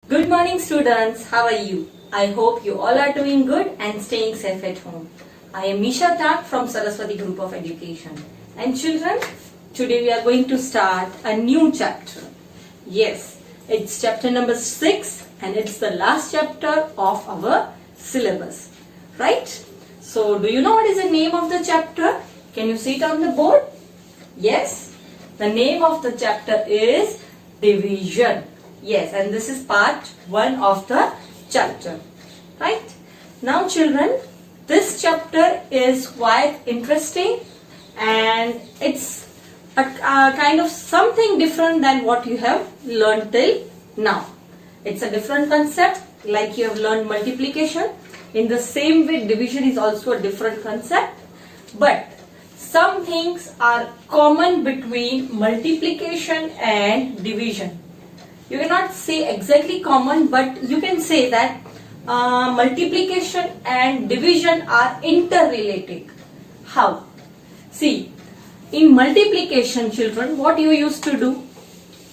Good morning students, how are you? I hope you all are doing good and staying safe at home. I am Misha Tak from Saraswati Group of Education. And children, today we are going to start a new chapter. Yes, it's chapter number 6 and it's the last chapter of our syllabus. Right? So, do you know what is the name of the chapter? Can you see it on the board? Yes, the name of the chapter is Division. Yes, and this is part 1 of the chapter. Right? Now children, this chapter is quite interesting and it's a kind of something different than what you have learned till now. It's a different concept, like you have learned multiplication. In the same way, division is also a different concept. But some things are common between multiplication and division. You cannot say exactly common, but you can say that multiplication and division are interrelated. How? See, in multiplication, children, what you used to do?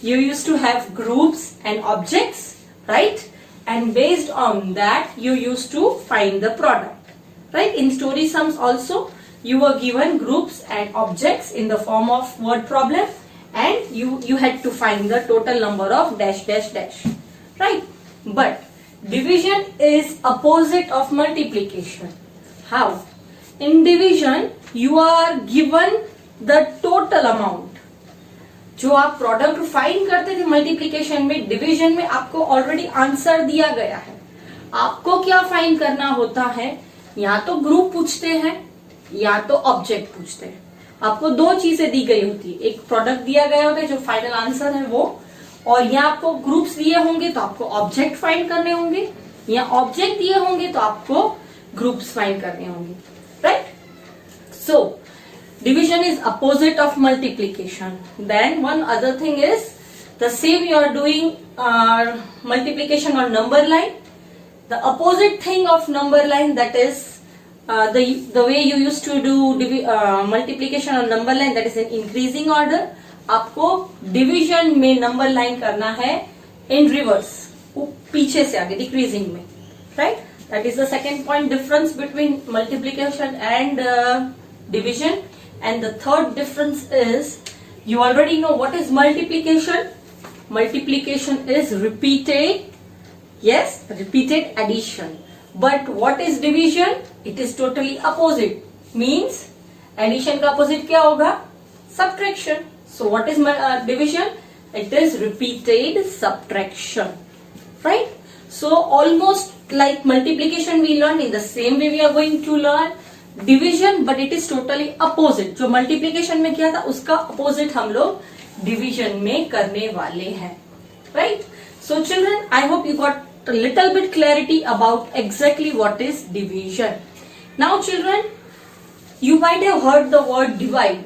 You used to have groups and objects, right? And based on that, you used to find the product, right? In story sums also, you were given groups and objects in the form of word problem. And you had to find the total number of dash dash dash, right? But division is opposite of multiplication. How? In division you are given the total amount. जो आप product find करते थे multiplication में, division में आपको already answer दिया गया है. आपको क्या फाइंड करना होता है? या तो ग्रुप पूछते हैं या तो ऑब्जेक्ट पूछते हैं. आपको दो चीजें दी गई होती है, एक प्रोडक्ट दिया गया होता है जो फाइनल आंसर है वो, और यहाँ आपको ग्रुप्स दिए होंगे तो आपको ऑब्जेक्ट फाइंड करने होंगे, या ऑब्जेक्ट दिए होंगे तो आपको ग्रुप्स फाइंड करने होंगे, right? So division is opposite of multiplication. Then one other thing is the same you are doing multiplication on number line. The opposite thing of number line, that is the way you used to do multiplication on number line, that is in increasing order. आपको division में number line करना है in reverse, पीछे से आगे decreasing में, right? That is the second point difference between multiplication and division. And the third difference is, you already know what is multiplication. Multiplication is repeated, yes, repeated addition. But what is division? It is totally opposite. Means addition का opposite क्या होगा? Subtraction. So what is division? It is repeated subtraction, right? So almost like multiplication we learned, in the same way we are going to learn division, but it is totally opposite. जो multiplication में किया था उसका opposite हम लोग division में करने वाले हैं, right? So children, I hope you got a little bit clarity about exactly what is division. Now children, you might have heard the word divide.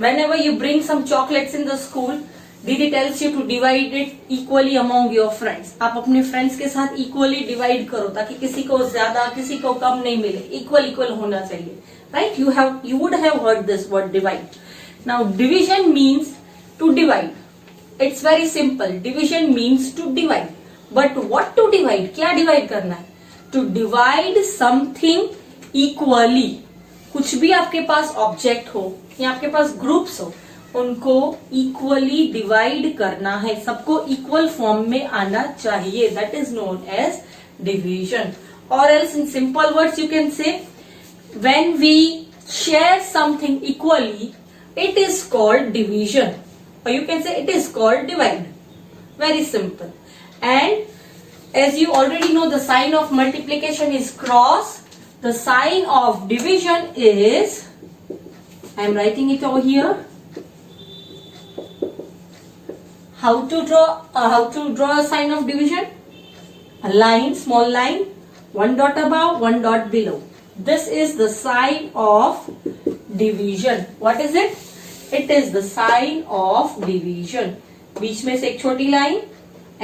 Whenever you bring some chocolates in the school, Didi tells you to divide it equally among your friends. आप अपने friends के साथ equally divide करो ताकि किसी को ज्यादा किसी को कम नहीं मिले, equal होना चाहिए, right? You would have heard this word divide. Now division means to divide. It's very simple. Division means to divide. But what to divide? क्या डिवाइड करना है? To divide something equally. कुछ भी आपके पास ऑब्जेक्ट हो या आपके पास ग्रुप्स हो, उनको इक्वली डिवाइड करना है, सबको इक्वल फॉर्म में आना चाहिए. That is known as division. और else in simple words you can say, when we share something equally, it is called division, और you can say it is called divide. Very simple. And as you already know, the sign of multiplication is cross. The sign of division is, I am writing it over here. How to draw a sign of division? A line, small line, one dot above, one dot below. This is the sign of division. What is it? It is the sign of division. बीच में से एक छोटी line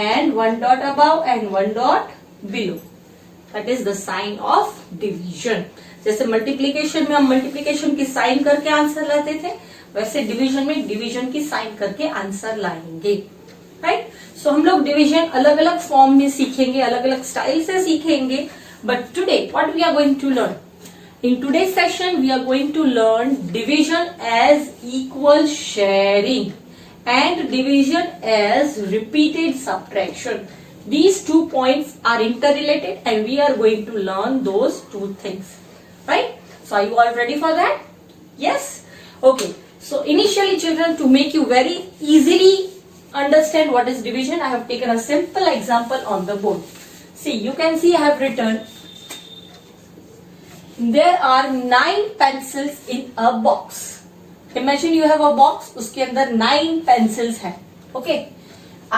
and one dot above and one dot below. That is the sign of division. जैसे multiplication में हम multiplication की sign करके answer लाते थे, वैसे डिवीजन में डिवीजन की साइन करके आंसर लाएंगे, राइट? सो हम लोग डिवीजन अलग अलग फॉर्म में सीखेंगे, अलग अलग स्टाइल से सीखेंगे. But today what we are going to learn? In today's session, we are going to learn division as equal sharing and division as repeated subtraction. These 2 points are interrelated and we are going to learn those 2 things. Right? So, are you all ready for that? Yes? Okay. So, initially children, to make you very easily understand what is division, I have taken a simple example on the board. See, you can see I have written there are 9 pencils in a box. Imagine you have a box, उसके अंदर 9 pencils हैं. Okay.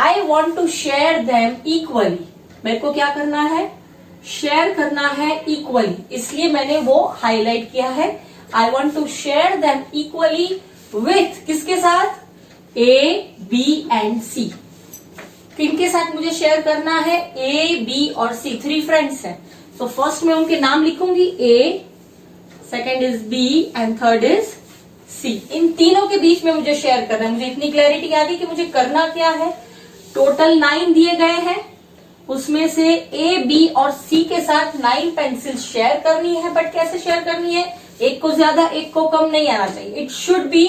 I want to share them equally. मेरे को क्या करना है? Share करना है equally. इसलिए मैंने वो highlight किया है. I want to share them equally with किसके साथ? A, B and C. किनके साथ मुझे शेयर करना है? A, B और C. 3 friends हैं. तो फर्स्ट में उनके नाम लिखूंगी A, second is B and third is C. इन तीनों के बीच में मुझे शेयर करना है. मुझे इतनी क्लैरिटी आ गई कि मुझे करना क्या है. टोटल 9 दिए गए हैं, उसमें से A, B और C के साथ 9 पेंसिल शेयर करनी है. बट कैसे शेयर करनी है? एक को ज्यादा एक को कम नहीं आना चाहिए. It should be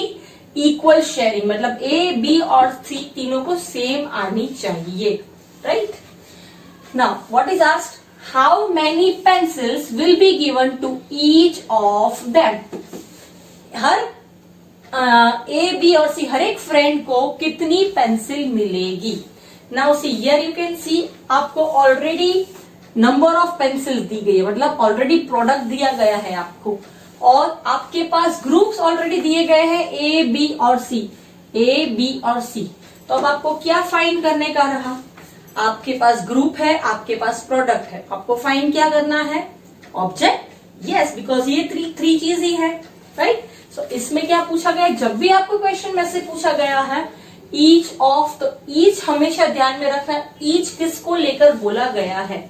equal sharing, मतलब A, B और C तीनों को सेम आनी चाहिए. Right now what is asked? How many pencils will be given to each of them? Her A, B और C हर एक फ्रेंड को कितनी पेंसिल मिलेगी? Now see here you can see आपको ऑलरेडी नंबर ऑफ पेंसिल दी गई है, मतलब already product दिया गया है आपको, और आपके पास ग्रुप्स ऑलरेडी दिए गए हैं A, B और C. A, B और C. तो अब आपको क्या फाइंड करने का रहा? आपके पास ग्रुप है, आपके पास प्रोडक्ट है, आपको फाइंड क्या करना है? ऑब्जेक्ट. यस, बिकॉज ये थ्री चीज ही है. राइट. सो इसमें क्या पूछा गया? जब भी आपको क्वेश्चन में से पूछा गया है ईच ऑफ, तो ईच हमेशा ध्यान में रखना, ईच किसको लेकर बोला गया है?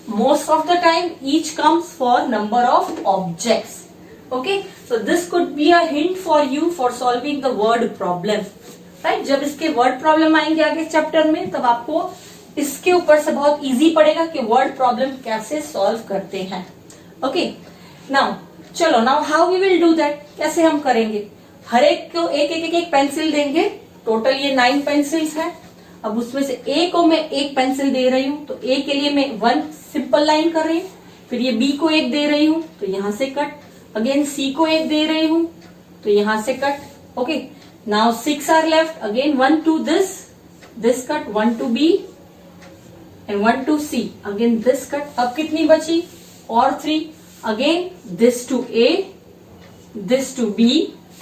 Most of the time each comes for number of objects. Okay, so this could be a hint for you for solving the word problem. Right. जब इसके वर्ड प्रॉब्लम आएंगे आगे चैप्टर में, तब आपको इसके ऊपर से बहुत इजी पड़ेगा कि वर्ड प्रॉब्लम कैसे सॉल्व करते हैं. ओके, नाउ चलो, now how we will do that? कैसे हम करेंगे? हर एक को एक पेंसिल देंगे. टोटल ये 9 पेंसिल्स हैं. अब उसमें से A को मैं एक पेंसिल दे रही हूं, तो A के लिए मैं 1 सिंपल लाइन कर रही हूं. फिर ये B को एक दे रही हूं, तो यहां से कट. अगेन C को एक दे रही हूं, तो यहां से cut. Okay, now 6 are left. Again 1 to this cut, 1 to B and 1 to C. Again this cut. अब कितनी बची? और 3. Again this to A, this to B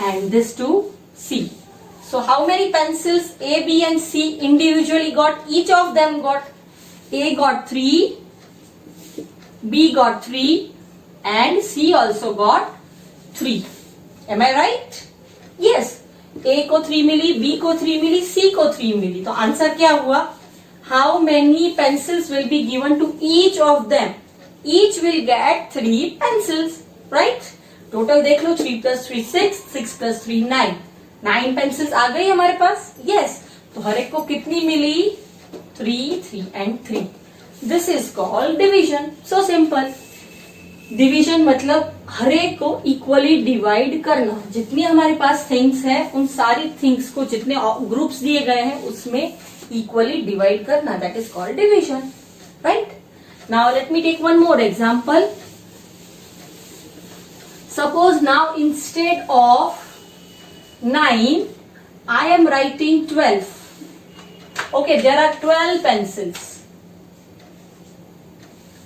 and this to C. So how many pencils A, B and C individually got? Each of them got, A got 3, B got 3 and C also got 3. Am I right? Yes. A को 3 मिली, B को 3 मिली, C को 3 मिली. तो answer क्या हुआ? How many pencils will be given to each of them? Each will get 3 pencils, right? Total देख लो, 3 plus 3 6, 6 plus 3 9. 9 pencils आ गई हमारे पास. Yes. तो हर एक को कितनी मिली? 3, 3 and 3. This is called division. So simple. Division मतलब हर एक को इक्वली डिवाइड करना. जितनी हमारे पास थिंग्स हैं, उन सारी थिंग्स को, जितने ग्रुप्स दिए गए हैं, उसमें इक्वली डिवाइड करना. That is called division. Right. Now let me take one more example. Suppose now instead of 9 I am writing 12. Okay, there are 12 pencils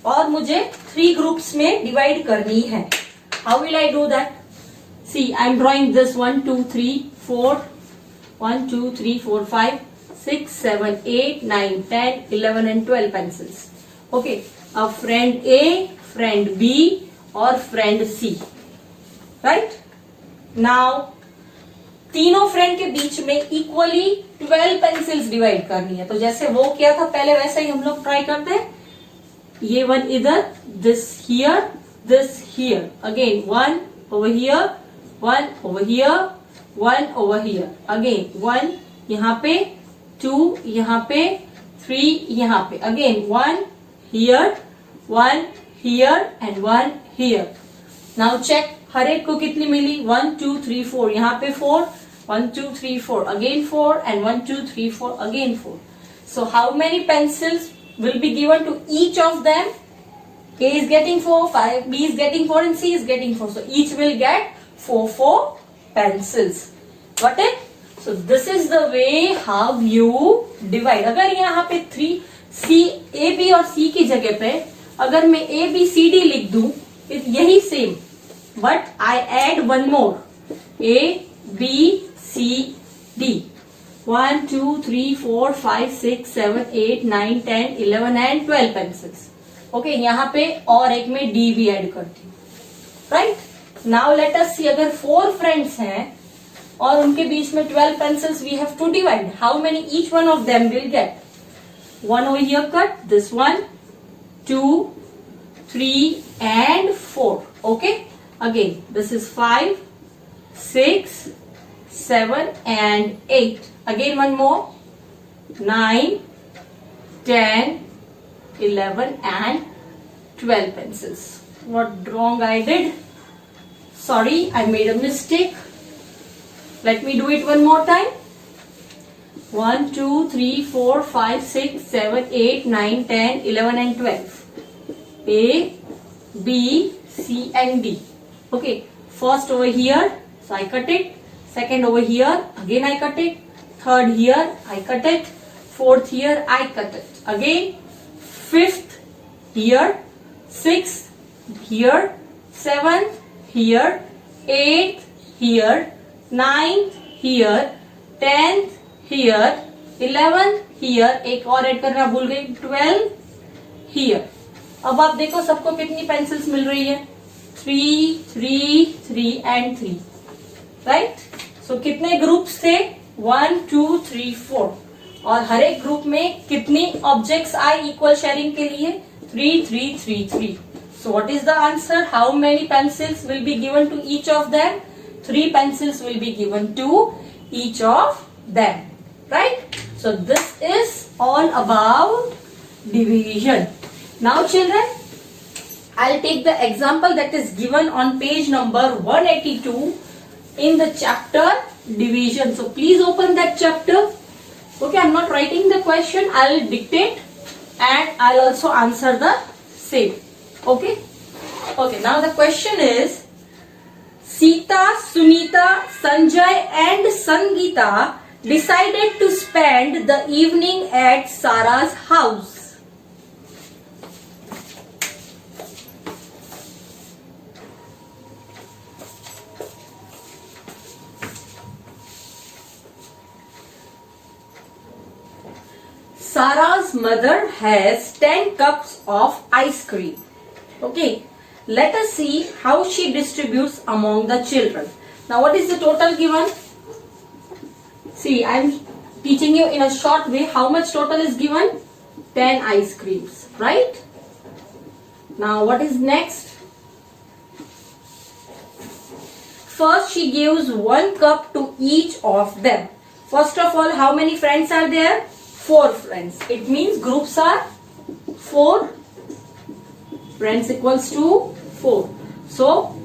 और मुझे 3 ग्रुप्स में डिवाइड करनी है. How will I do that? See, I am drawing this 1 2 3 4 1 2 3 4 5 6 7 8 9 10 11 and 12 pencils. Okay, अब friend A, friend B और friend C. Right. Now तीनों friend के बीच में इक्वली 12 पेंसिल्स डिवाइड करनी है. तो जैसे वो किया था पहले, वैसे ही हम लोग ट्राई करते हैं. ये 1 इधर, this here, again 1 over here, 1 over here, 1 over here, again 1 यहाँ पे, 2 यहाँ पे, 3 यहाँ पे, again 1 here, 1 here and 1 here. Now check हर एक को कितनी मिली, 1 2 3 4, यहाँ पे 4, 1 2 3 4, again 4 and 1 2 3 4, again 4. So how many pencils will be given to each of them? A is getting 4, 5, B is getting 4 and C is getting 4. So each will get 4 pencils. Got it? So this is the way how you divide. अगर यहाँ पे 3 C, A, B और C की जगह पे अगर मैं A, B, C, D लिख दूं, यही same, but I add one more, A, B, C, D. 1 2 3 4 5 6 7 8 9 10 11 and 12 pencils. Okay, यहाँ पे और एक में D भी ऐड करती हूँ. Right? Now let us see, अगर 4 friends हैं और उनके बीच में 12 pencils, we have to divide. How many each one of them will get? 1 over here cut, this one, 2, 3 and 4. Okay? Again, this is 5, 6, 7 and 8. Again one more, 9, 10, 11 and 12 pencils. What wrong I did? Sorry, I made a mistake. Let me do it one more time. 1, 2, 3, 4, 5, 6, 7, 8, 9, 10, 11 and 12. A, B, C and D. Okay, first over here, so I cut it. Second over here, again I cut it. Third here, I cut it. Fourth here, I cut it. Again, fifth here, sixth here, seventh here, eighth here, 9th here, 10th here, 11th here, एक और add करना भूल गई, 12 here. अब आप देखो सबको कितनी पेंसिल्स मिल रही है, 3, 3, 3 and 3. राइट? सो कितने ग्रुप्स थे, 1, 2, 3, 4. और हर एक ग्रुप में कितनी ऑब्जेक्ट्स आए इक्वल शेयरिंग के लिए, 3, 3, 3, 3. So what is the answer? How many pencils will be given to each of them? 3 pencils will be given to each of them. Right? So this is all about division. Now children, I'll take the example that is given on page number 182 in the chapter division. So please open that chapter. Okay, I'm not writing the question. I'll dictate and I'll also answer the same. Okay? Okay, now the question is, Sita, Sunita, Sanjay and Sangeeta decided to spend the evening at Sara's house. Sara's mother has 10 cups of ice cream. Okay, let us see how she distributes among the children. Now what is the total given? See, I am teaching you in a short way how much total is given. 10 ice creams, right? Now what is next? First she gives 1 cup to each of them. First of all, how many friends are there? 4 friends. It means groups are 4. Friends equals to 4. So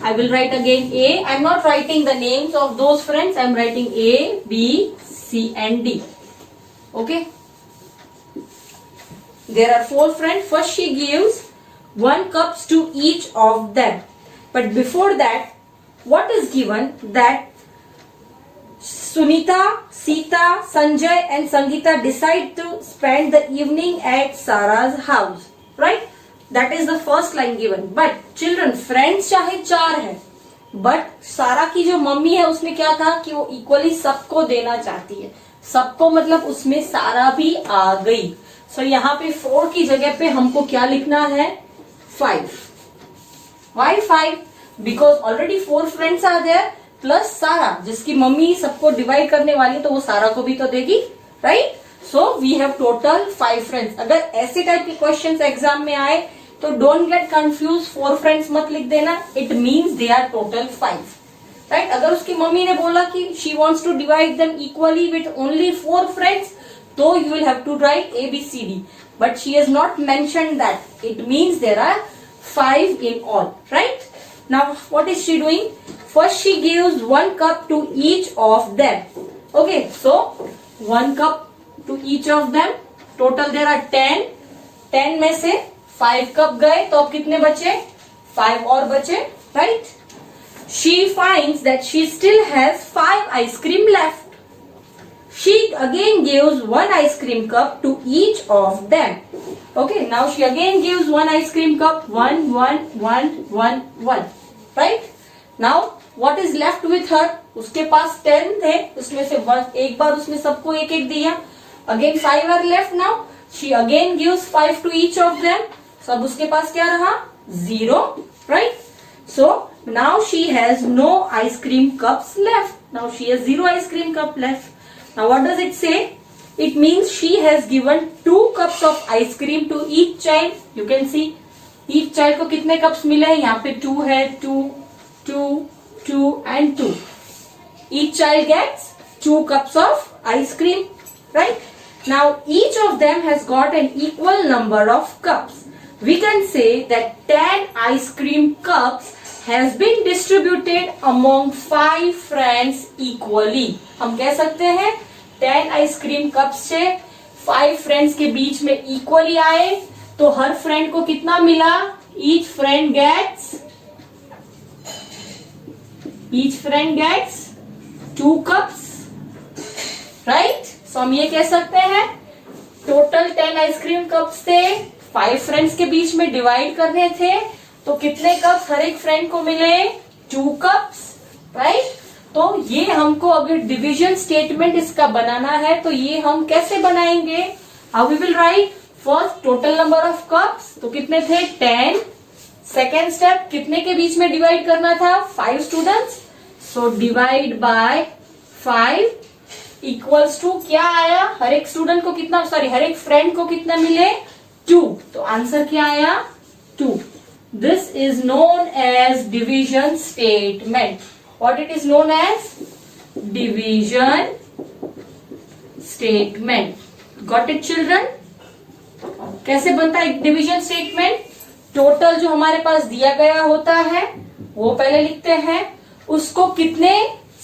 I will write again A. I am not writing the names of those friends. I am writing A, B, C and D. Okay. There are 4 friends. First she gives 1 cups to each of them. But before that, what is given? That Sunita, Sita, Sanjay and Sangeeta decide to spend the evening at Sara's house. Right? That is the first line given. But children, friends चाहे 4 है, but सारा की जो mummy है उसमें क्या था कि वो इक्वली सबको देना चाहती है. सबको मतलब उसमें सारा भी आ गई. So यहाँ पे 4 की जगह पे हमको क्या लिखना है? 5. Why 5? Because already 4 friends are there plus सारा, जिसकी मम्मी सबको डिवाइड करने वाली तो वो सारा को भी तो देगी. Right? So we have total 5 friends. अगर ऐसे टाइप के क्वेश्चंस एग्जाम में आए तो डोंट गेट कंफ्यूज. 4 फ्रेंड्स मत लिख देना. It means they are total 5. Right. अगर उसकी मम्मी ने बोला कि she wants to divide them equally with only 4 friends, तो you will have to write ABCD, but she has not mentioned that, it means there are 5 in all, right? Now what is she doing? First she gives 1 cup to each of them. Okay, so 1 cup to each of them. Total there are 10. 10 में से 5 cup गए, तो अब कितने बचे? 5 और बचे, right? She finds that she still has 5 ice cream left. She again gives 1 ice cream cup to each of them. Okay, now she again gives 1 ice cream cup, 1, 1, 1, 1, 1. Right? Now what is left with her? उसके पास 10 थे, उसमें से एक बार उसने सबको एक एक दिया. Again 5 are left now. She again gives 5 to each of them. सब उसके पास क्या रहा? 0. Right? So now she has no ice cream cups left. Now she has 0 ice cream cup left. Now what does it say? It means she has given 2 cups of ice cream to each child. You can see each child को कितने cups मिले हैं? यहाँ पे 2 है, 2, 2, 2 and 2. Each child gets 2 cups of ice cream, right? Now each of them has got an equal number of cups. We can say that 10 ice cream cups has been distributed among 5 friends equally. हम कह सकते हैं 10 ice cream cup से 5 friends के बीच में equally आए, तो हर friend को कितना मिला? Each friend gets 2 cups, right? So हम ये कह सकते हैं टोटल 10 आइसक्रीम कप्स थे, 5 फ्रेंड्स के बीच में डिवाइड करने थे, तो कितने कप्स हर एक फ्रेंड को मिले? 2 कप्स, राइट? तो ये हमको अगर डिवीजन स्टेटमेंट इसका बनाना है, तो ये हम कैसे बनाएंगे? How we will right? First total number of cups, तो कितने थे? 10. सेकेंड स्टेप, कितने के बीच में डिवाइड करना था? 5 students. So divide by 5 equals to क्या आया? हर एक स्टूडेंट को कितना, हर एक फ्रेंड को कितना मिले? 2. तो आंसर क्या आया? 2. This is known as division statement. What it is known as? Division statement. Got it, children? कैसे बनता है डिवीजन स्टेटमेंट? टोटल जो हमारे पास दिया गया होता है वो पहले लिखते हैं, उसको कितने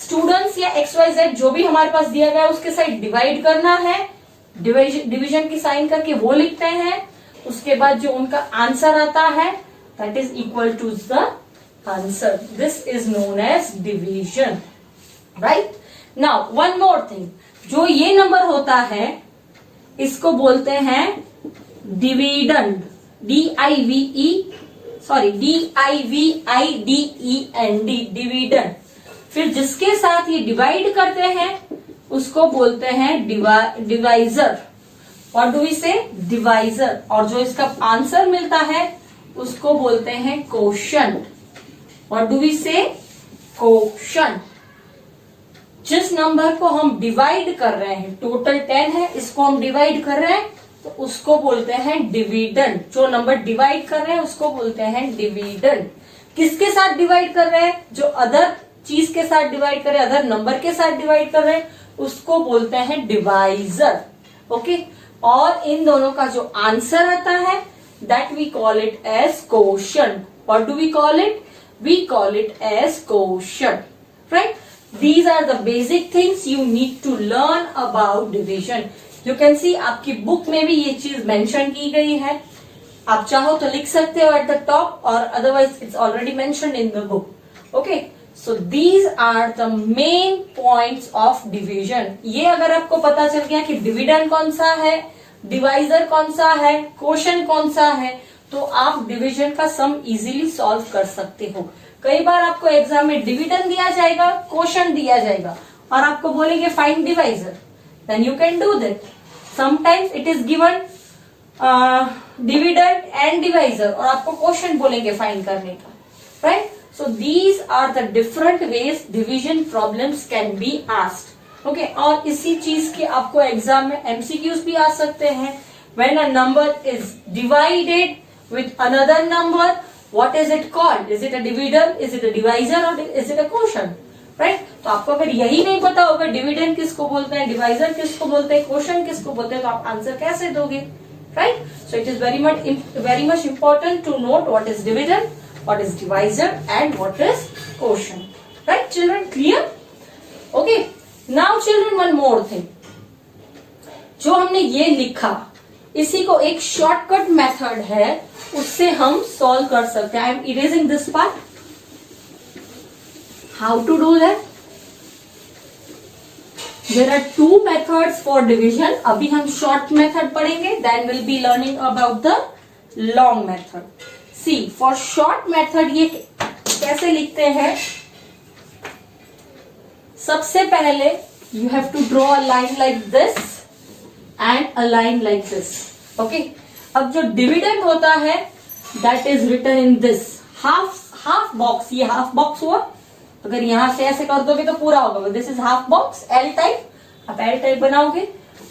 स्टूडेंट्स या XYZ जो भी हमारे पास दिया गया उसके साथ डिवाइड करना है, डिवीजन की साइन करके वो लिखते हैं. उसके बाद जो उनका आंसर आता है that is equal to the answer. This is known as division, right? Now one more thing, जो ये नंबर होता है इसको बोलते हैं डिविडेंड. DIVIDEND, dividend. फिर जिसके साथ ये डिवाइड करते हैं उसको बोलते हैं divisor. What do we say? Divisor. और जो इसका आंसर मिलता है उसको बोलते हैं quotient. What do we say? Quotient. जिस नंबर को हम डिवाइड कर रहे हैं, टोटल 10 है, इसको हम डिवाइड कर रहे हैं, तो उसको बोलते हैं डिविडेंड. जो नंबर डिवाइड कर रहे हैं उसको बोलते हैं डिविडेंड. किसके साथ डिवाइड कर रहे हैं? जो अदर चीज के साथ डिवाइड कर रहे हैं, अदर नंबर के साथ डिवाइड कर रहे हैं, उसको बोलते हैं डिवाइजर. ओके, और इन दोनों का जो आंसर आता है that we call it as quotient. What do we call it? We call it as quotient, right? These are the basic things you need to learn about division. You can see आपकी book में भी ये चीज mention की गई है. आप चाहो तो लिख सकते हो at the top, or otherwise it's already mentioned in the book. Okay, so these are the main points of division. ये अगर आपको पता चल गया कि डिविडेंड कौन सा है, डिवाइजर कौन सा है, क्वोशंट कौन सा है, तो आप डिवीजन का सम इजीली सॉल्व कर सकते हो. कई बार आपको एग्जाम में डिविडेंड दिया जाएगा, क्वोशंट दिया जाएगा, और आपको बोलेंगे find divisor, then you can do that. Sometimes it is given dividend and divisor, और आपको क्वोशंट बोलेंगे फाइंड करने का, right? So these are the different ways division problems can be asked. Okay, और इसी चीज के आपको एग्जाम में MCQs भी आ सकते हैं. When a number is divided with another number, what is it called? Is it a dividend, is it a divisor, और is it a quotient? Right. तो आपको अगर यही नहीं पता होगा डिविडेंड किसको बोलते हैं, डिवाइजर किसको बोलते हैं, क्वोशंट किसको बोलते हैं, तो आप आंसर कैसे दोगे, right. So it is very much important to note what is dividend, what is divisor and what is quotient, right children, clear? Okay, now children one more thing, जो हमने ये लिखा इसी को एक शॉर्टकट मेथड है, उससे हम सॉल्व कर सकते हैं। I am erasing this part. How to do that? There are two methods for division. अभी हम शॉर्ट मेथड पढ़ेंगे, then will be learning about the long method. See for short method ये कैसे लिखते हैं? सबसे पहले you have to draw a line like this and a line like this, okay. अब जो डिविडेंड होता है that is written in this half box. ये हाफ बॉक्स हुआ, अगर यहां से ऐसे कर दोगे तो पूरा होगा। This is half box, L type. आप एल टाइप बनाओगे,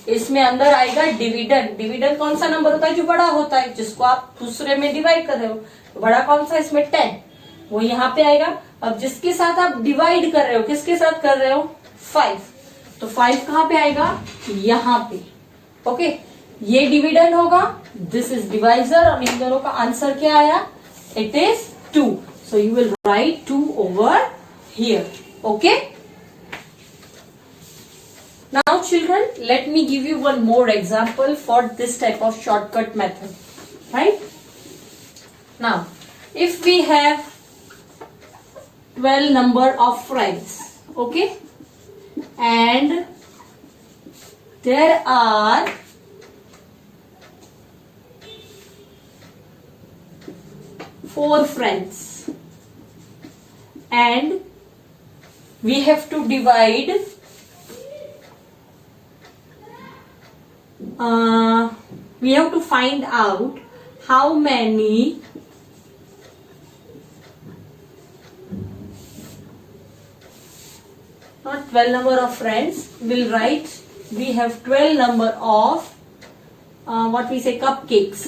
इसमें अंदर आएगा डिविडेंड। डिविडेंड कौन सा नंबर होता है? जो बड़ा होता है, जिसको आप दूसरे में डिवाइड कर रहे हो। तो बड़ा कौन सा? इसमें 10, वो यहाँ पे आएगा। अब जिसके साथ आप डिवाइड कर रहे हो, किसके साथ कर रहे हो? 5। तो 5 कहां पे आएगा? यहाँ पे, ओके। ये डिविडेंड होगा, दिस इज डिवाइजर, और इन दोनों का आंसर क्या आया? It is 2। So you will write 2 over here, okay. Now children, let me give you one more example for this type of shortcut method, right. Now if we have 12 number of friends, okay, and there are 4 friends, and we have to divide we have to find out how many not 12 number of friends, we'll write we have 12 number of what we say cupcakes.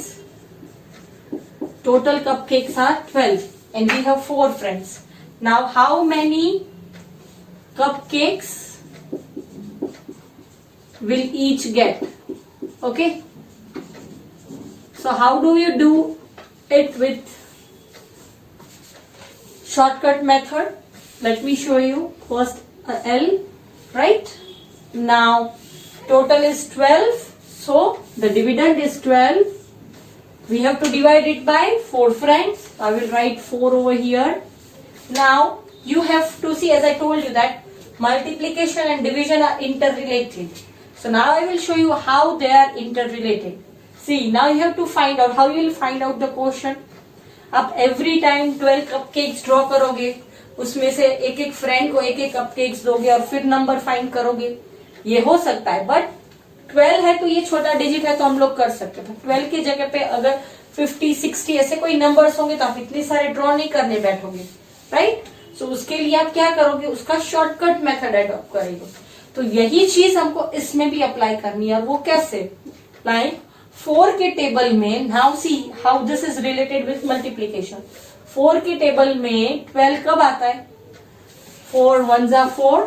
Total cupcakes are 12 and we have 4 friends. Now how many cupcakes will each get? Okay, so how do you do it with shortcut method? Let me show you. First L, right? Now total is 12, so the dividend is 12. We have to divide it by 4 friends. I will write 4 over here. Now you have to see, as I told you, that multiplication and division are interrelated. So now I will show you how they are interrelated. See, now you have to find out how you will find out the quotient. आप every time 12 cupcakes draw करोगे, उसमें से एक एक friend को एक एक cupcakes दोगे और फिर नंबर फाइंड करोगे। ये हो सकता है, बट 12 है तो ये छोटा डिजिट है तो हम लोग कर सकते हैं। 12 की जगह पे अगर 50, 60 ऐसे कोई नंबर्स होंगे तो आप इतने सारे ड्रॉ नहीं करने बैठोगे, राइट। सो उसके लिए आप क्या करोगे? उसका शॉर्टकट मेथड अडॉप्ट करोगे। तो यही चीज हमको इसमें भी अप्लाई करनी है। और वो कैसे? लाइक 4 के टेबल में, now see how this is related with multiplication. 4 के टेबल में 12 कब आता है? 4 1 जा 4,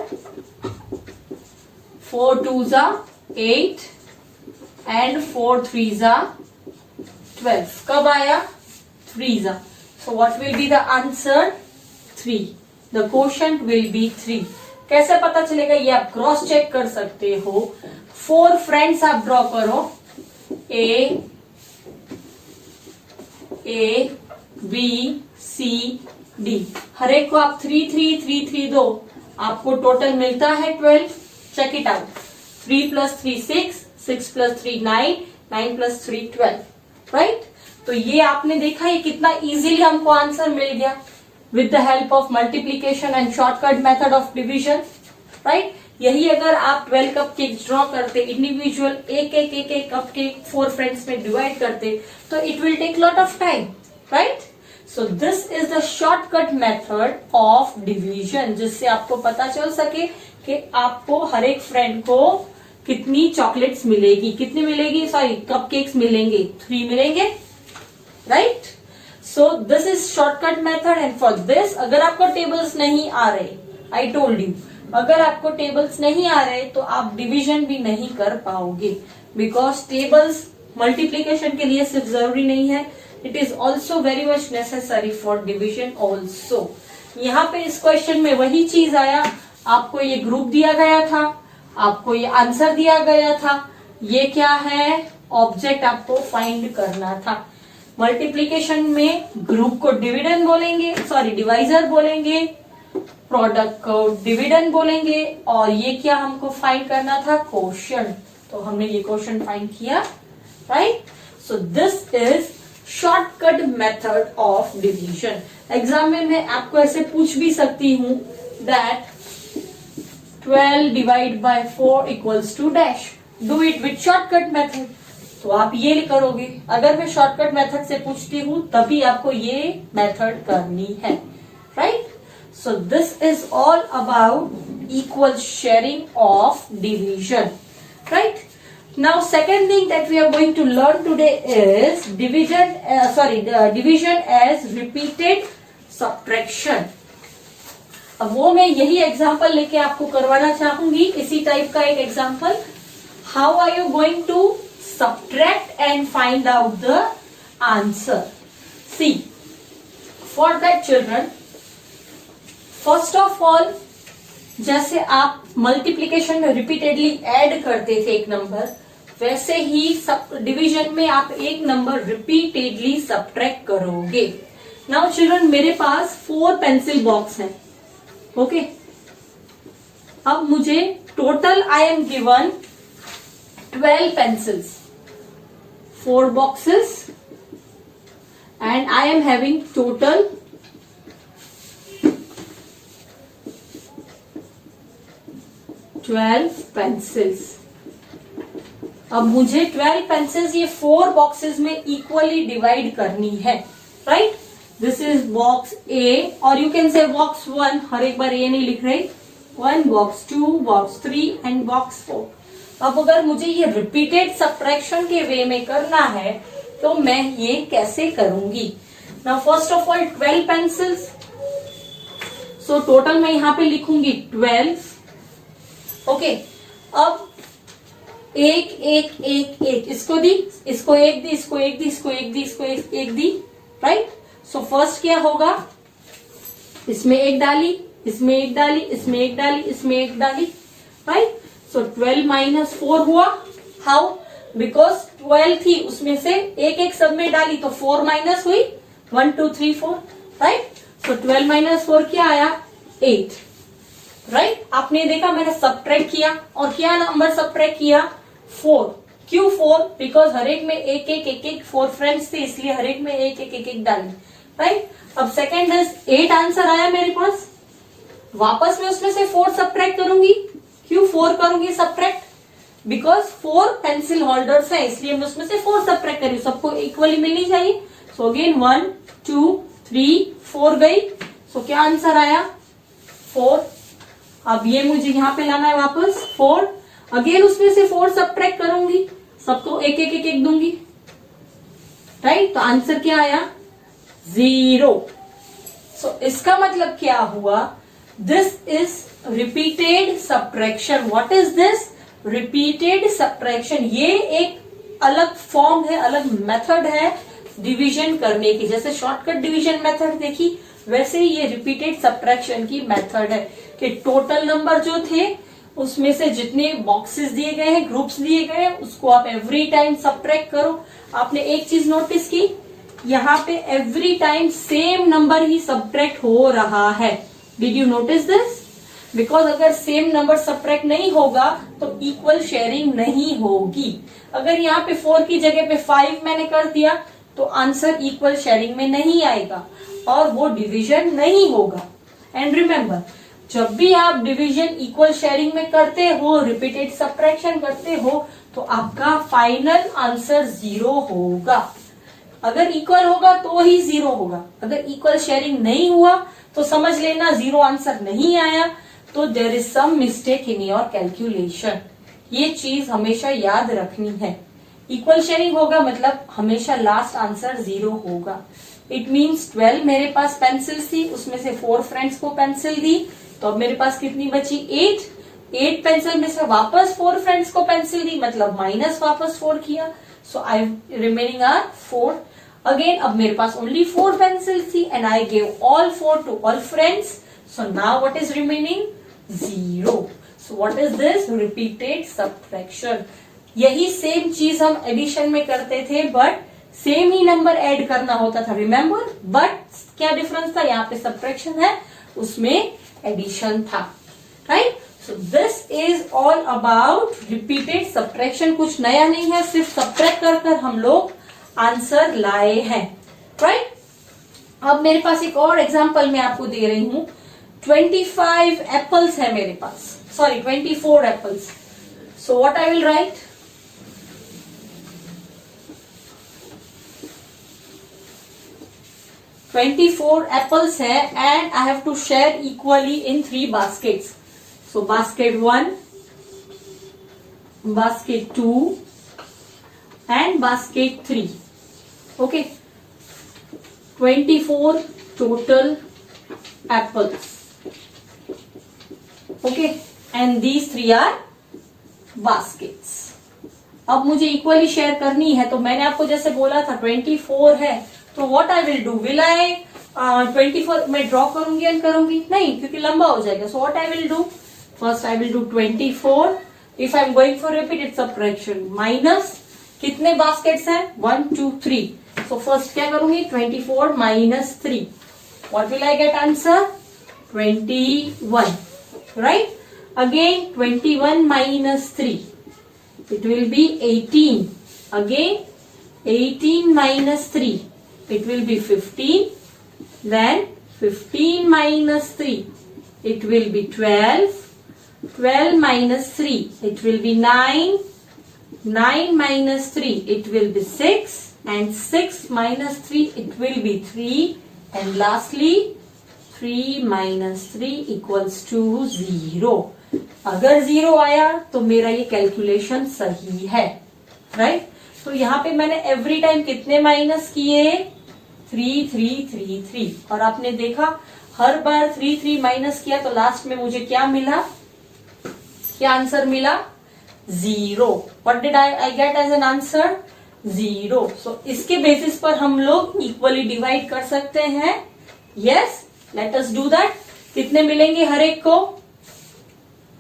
4 2 जा 8 एंड 4 3 जा 12। कब आया? 3 जा। So what will be the answer? 3। The quotient will be 3। कैसे पता चलेगा? ये आप क्रॉस चेक कर सकते हो। 4 फ्रेंड्स आप ड्रॉ करो, ए बी सी डी। हर एक को आप 3 3 3 3 दो, आपको टोटल मिलता है 12। Check it out. 3 + 3 6, 6 + 3 9, 9 + 3 12, राइट। तो ये आपने देखा, ये कितना इजीली हमको आंसर मिल गया with the help of multiplication and shortcut method of division, right. यही अगर आप 12 कपकेक्स ड्रॉ करते, इंडिविजुअल एक एक कपकेक 4 फ्रेंड्स में डिवाइड करते, तो it will take lot of time, right. So this is the shortcut method of division, जिससे आपको पता चल सके कि आपको हर एक फ्रेंड को कितनी चॉकलेट्स मिलेगी, कितनी मिलेगी, सॉरी कपकेक्स मिलेंगे, 3 मिलेंगे, right. So this is shortcut method. And for this, अगर आपको टेबल्स नहीं आ रहे आई टोल्ड यू, अगर आपको टेबल्स नहीं आ रहे तो आप डिवीजन भी नहीं कर पाओगे, बिकॉज टेबल्स मल्टीप्लीकेशन के लिए सिर्फ जरूरी नहीं है, it is also very much necessary for division also. यहाँ पे इस क्वेश्चन में वही चीज आया, आपको ये ग्रुप दिया गया था, आपको ये आंसर दिया गया था, ये क्या है, ऑब्जेक्ट आपको फाइंड करना था। मल्टीप्लीकेशन में ग्रुप को डिविडेंड बोलेंगे, सॉरी डिवाइजर बोलेंगे, प्रोडक्ट को डिविडेंड बोलेंगे, और ये क्या हमको फाइंड करना था, क्वोशिएंट। तो हमने ये क्वोशिएंट फाइंड किया, right. So this is shortcut method of division. Exam में मैं आपको ऐसे पूछ भी सकती हूँ that 12 divide by 4 equals to dash, do it with shortcut method. तो आप ये करोगे, अगर मैं शॉर्टकट मेथड से पूछती हूँ तभी आपको ये मेथड करनी है, right. So this is all about equal sharing of division, right. Now second thing that we are going to learn today is division as repeated subtraction. अब वो मैं यही एग्जाम्पल लेके आपको करवाना चाहूंगी, इसी टाइप का एक example. How are you going to subtract and find out the answer? See, for that children, first of all, जैसे आप मल्टीप्लीकेशन में रिपीटेडली ऐड करते थे एक नंबर, वैसे ही डिवीजन में आप एक नंबर रिपीटेडली सब्ट्रैक्ट करोगे। नाउ चिल्ड्रन, मेरे पास 4 पेंसिल बॉक्स हैं, ओके। अब मुझे total I am given 12 pencils, 4 boxes, and I am having total 12 pencils. अब मुझे 12 पेंसिल्स ये 4 बॉक्सेस में इक्वली डिवाइड करनी है, राइट। दिस इज बॉक्स ए, और यू कैन से बॉक्स 1, हर एक बार ए नहीं लिख रही, 1, बॉक्स 2, बॉक्स 3 एंड बॉक्स 4। अब अगर मुझे ये रिपीटेड सब्ट्रैक्शन के वे में करना है तो मैं ये कैसे करूंगी? Now first of all 12 pencils, so total मैं यहां पे लिखूंगी 12, ओके। अब एक एक एक एक, इसको दी, इसको एक दी, इसको एक दी, इसको एक दी, इसको एक दी, राइट। सो फर्स्ट क्या होगा, इसमें एक डाली, इसमें एक डाली, इसमें एक डाली, इसमें एक डाली, राइट। सो 12 माइनस 4 हुआ, हाउ? बिकॉज 12 थी, उसमें से एक एक सब में डाली तो 4 माइनस हुई, 1 2 3 4, राइट। सो 12 माइनस 4 क्या आया, 8, राइट। आपने देखा मैंने सब्ट्रैक्ट किया, और क्या नंबर सब्ट्रैक्ट किया, 4। क्यों 4? बिकॉज हर एक में एक एक एक एक 4 फ्रेंड्स थे, इसलिए हर एक में एक एक एक एक डाली, राइट। अब सेकेंड इज 8 आंसर आया मेरे पास, वापस मैं उसमें से 4 सब्ट्रैक्ट करूंगी। क्यों 4 करूंगी सब्ट्रैक्ट? बिकॉज 4 पेंसिल होल्डर्स हैं, इसलिए मैं उसमें से 4 सब्ट्रैक्ट करी, सबको इक्वली मिलनी चाहिए। सो अगेन 1 2 3 4 गई, सो क्या आंसर आया, 4। अब ये मुझे यहाँ पे लाना है वापस 4, अगेन उसमें से 4 सब्ट्रैक्ट करूंगी, सबको एक एक एक एक दूंगी, राइट। तो आंसर क्या आया, 0। सो इसका मतलब क्या हुआ, this is repeated subtraction. What is this, repeated subtraction. ये एक अलग फॉर्म है, अलग मेथड है डिवीजन करने की। जैसे शॉर्टकट डिवीजन मेथड देखी, वैसे ये रिपीटेड सब्ट्रैक्शन की मेथड है कि टोटल नंबर जो थे उसमें से जितने बॉक्सेस दिए गए हैं, ग्रुप्स दिए गए हैं, उसको आप एवरी टाइम सब्ट्रैक्ट करो। आपने एक चीज नोटिस की, यहाँ पे एवरी टाइम सेम नंबर ही सब्ट्रैक्ट हो रहा है। Did you notice this? Because अगर सेम नंबर सब्ट्रैक्ट नहीं होगा तो इक्वल शेयरिंग नहीं होगी। अगर यहाँ पे 4 की जगह पे 5 मैंने कर दिया तो आंसर इक्वल शेयरिंग में नहीं आएगा और वो डिवीजन नहीं होगा। एंड रिमेम्बर, जब भी आप डिवीजन इक्वल शेयरिंग में करते हो, रिपीटेड सब्ट्रैक्शन करते हो, तो आपका फाइनल आंसर 0 होगा। अगर इक्वल होगा तो ही 0 होगा, अगर इक्वल शेयरिंग नहीं हुआ तो समझ लेना 0 आंसर नहीं आया, तो there is some mistake in your calculation. ये चीज हमेशा याद रखनी है। इक्वल शेयरिंग होगा मतलब हमेशा लास्ट आंसर 0 होगा। इट मीन्स 12 मेरे पास पेंसिल्स थी, उसमें से 4 फ्रेंड्स को पेंसिल दी, तो अब मेरे पास कितनी बची 8 पेंसिल में से वापस 4 फ्रेंड्स को पेंसिल दी, मतलब माइनस वापस 4 किया, so I remaining are 4 again. अब मेरे पास ओनली 4 पेंसिल्स थी and I gave all 4 to all friends. So now what is remaining 0. So what is this repeated subtraction. यही सेम चीज हम एडिशन में करते थे, बट सेम ही नंबर ऐड करना होता था, रिमेम्बर. बट क्या डिफरेंस था, यहाँ पे सब्ट्रैक्शन है, उसमें एडिशन था, right. So this is all about repeated subtraction. कुछ नया नहीं है, सिर्फ सब्ट्रैक्ट कर कर हम लोग आंसर लाए हैं, राइट. अब मेरे पास एक और एग्जांपल मैं आपको दे रही हूं. 25 एप्पल्स है मेरे पास, sorry 24 apples. So what I will write, 24 apples है and I have to share equally in 3 baskets. So basket 1, basket 2 and basket 3. Okay, 24 total apples. Okay, and these 3 are baskets. अब मुझे इक्वली शेयर करनी है, तो मैंने आपको जैसे बोला था 24 है, तो what I will do, will I 24 मैं ड्रॉ करूंगी एंड करूंगी नहीं, क्योंकि लंबा हो जाएगा. सो what I will do, first I will do 24. If I am going for repeated subtraction, minus कितने बास्केट्स हैं 1 2 3. सो फर्स्ट क्या करूंगी 24 minus 3. What will I get answer 21, right. Again 21 minus 3, it will be 18. Again 18 minus 3, it will be 15. Then 15 minus 3, it will be 12. 12 minus 3, it will be 9. 9 minus 3, it will be 6. And 6 minus 3, it will be 3. And lastly 3 minus 3 equals to 0. अगर 0 आया तो मेरा ये calculation सही है, right. तो यहाँ पे मैंने एवरी टाइम कितने माइनस किए 3 3 3 3, और आपने देखा हर बार 3 3 माइनस किया तो लास्ट में मुझे क्या मिला, क्या आंसर मिला 0. What did I get as an answer 0. सो इसके बेसिस पर हम लोग इक्वली डिवाइड कर सकते हैं. Yes, let us do that. कितने मिलेंगे हर एक को,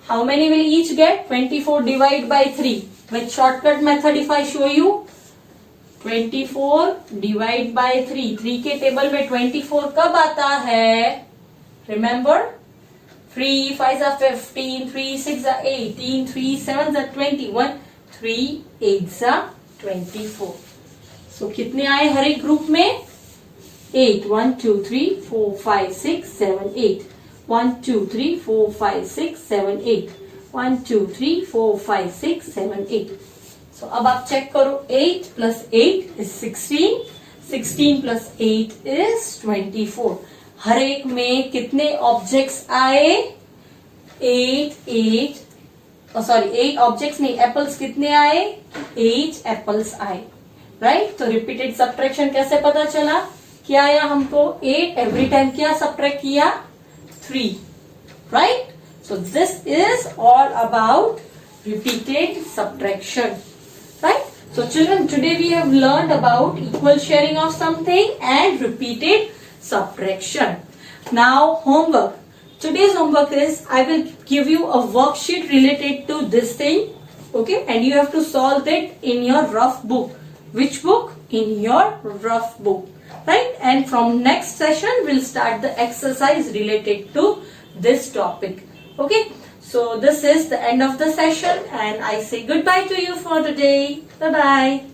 how many will each get, 24 divide by 3. With shortcut method if I show you, 24 divide by 3. 3 के टेबल में 24 कब आता है, remember 3 5 are 15, 3 6 are 18, 3 7 are 21, 3 8 are 24. So कितने आए हर एक ग्रुप में 8. 1 2 3 4 5 6 7 8. 1 2 3 4 5 6 7 8. 1 2 3 4 5 6 7 8. So अब आप चेक करो, 8 plus 8 is 16. 16 plus 8 is 24. हर एक में कितने ऑब्जेक्ट्स आए 8 ऑब्जेक्ट्स नहीं, एप्पल्स कितने आए 8 एप्पल्स आए, राइट. तो रिपीटेड सब्ट्रैक्शन कैसे पता चला, क्या आया हमको 8, एवरी टाइम क्या सब्ट्रैक्ट किया 3, right. So this is all about repeated subtraction, right. So children, today we have learned about equal sharing of something and repeated subtraction. Now homework. Today's homework is, I will give you a worksheet related to this thing, okay, and you have to solve it in your rough book. Which book? In your rough book, right. And from next session we'll start the exercise related to this topic, okay. So this is the end of the session and I say goodbye to you for today. Bye bye.